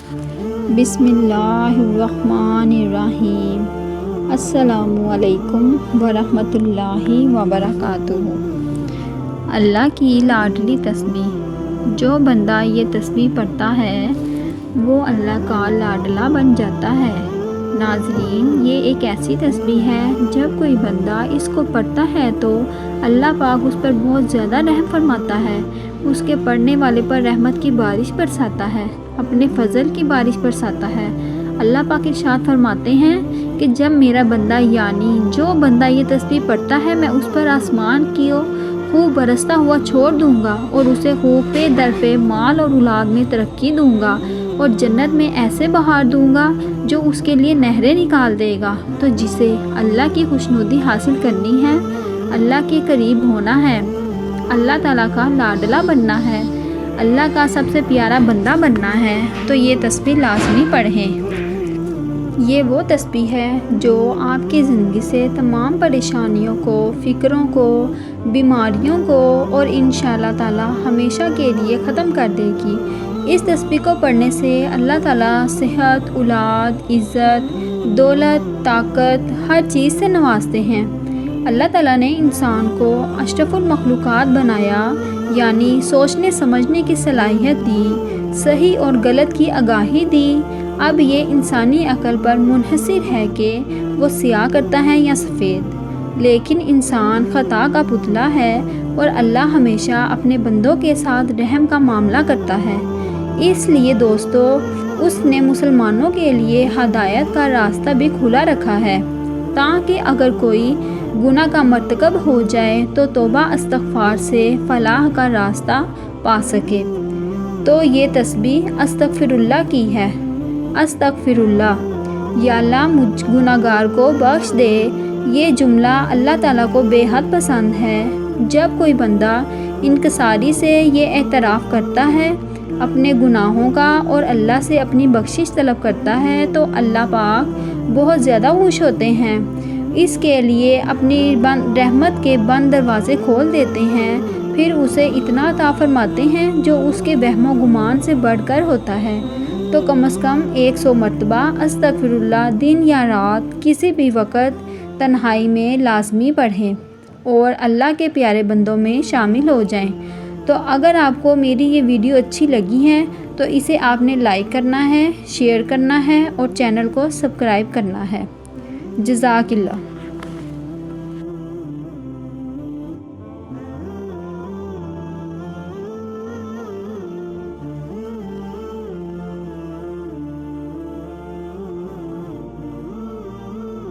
बिस्मिल्लाहिर्रहमानिर्रहीम। अस्सलामु अलैकुम वरहमतुल्लाहि वबरकातुहू। अल्लाह की लाडली तस्बीह। जो बंदा ये तस्बीह पढ़ता है वो अल्लाह का लाडला बन जाता है। नाज़रीन, ये एक ऐसी तस्बीह है जब कोई बंदा इसको पढ़ता है तो अल्लाह पाक उस पर बहुत ज़्यादा रहम फरमाता है, उसके पढ़ने वाले पर रहमत की बारिश बरसाता है, अपने फजल की बारिश बरसाता है। अल्लाह पाक इरशाद फरमाते हैं कि जब मेरा बंदा यानी जो बंदा ये तस्बीह पढ़ता है मैं उस पर आसमान की खूब बरसता हुआ छोड़ दूंगा और उसे खूब पे दर पे माल और औलाद में तरक्की दूंगा और जन्नत में ऐसे बहार दूंगा जो उसके लिए नहरें निकाल देगा। तो जिसे अल्लाह की खुशनुदी हासिल करनी है, अल्लाह के करीब होना है, अल्लाह ताला का लाडला बनना है, अल्लाह का सबसे प्यारा बंदा बनना है, तो ये तस्बीह लाजमी पढ़ें। ये वो तस्बीह है जो आपकी ज़िंदगी से तमाम परेशानियों को, फ़िक्रों को, बीमारियों को और इंशाअल्लाह ताला हमेशा के लिए ख़त्म कर देगी। इस तस्बीह को पढ़ने से अल्लाह ताला सेहत, औलाद, इज़्ज़त, दौलत, ताकत हर चीज़ से नवाजते हैं। अल्लाह ताला ने इंसान को अशरफुल मखलूक़ात बनाया, यानी सोचने समझने की सलाहियत दी, सही और गलत की आगाही दी। अब ये इंसानी अक़ल पर मुनहसर है कि वो स्याह करता है या सफ़ेद, लेकिन इंसान ख़ता का पुतला है और अल्लाह हमेशा अपने बंदों के साथ रहम का मामला करता है। इसलिए दोस्तों, उसने मुसलमानों के लिए हदायत का रास्ता भी खुला रखा है ताकि अगर कोई गुनाह का मर्तकब हो जाए तो तौबा इस्तग़फ़ार से फ़लाह का रास्ता पा सके। तो ये तस्बीह अस्तग़फ़िरुल्लाह की है। अस्तग़फ़िरुल्लाह, या अल्लाह मुझ गुनाहगार को बख्श दे। ये जुमला अल्लाह ताला को बेहद पसंद है। जब कोई बंदा इनकिसारी से ये एतराफ़ करता है अपने गुनाहों का और अल्लाह से अपनी बख्शिश तलब करता है तो अल्लाह पाक बहुत ज़्यादा खुश होते हैं। इसके लिए अपनी रहमत के बंद दरवाज़े खोल देते हैं, फिर उसे इतना अता फरमाते हैं जो उसके वहमो गुमान से बढ़कर होता है। तो कम से कम 100 मरतबा अस्तग़फ़िरुल्लाह दिन या रात किसी भी वक़्त तन्हाई में लाज़मी पढ़ें और अल्लाह के प्यारे बंदों में शामिल हो जाएं। तो अगर आपको मेरी ये वीडियो अच्छी लगी है तो इसे आपने लाइक करना है, शेयर करना है और चैनल को सब्सक्राइब करना है। जज़ाकिल्लाह।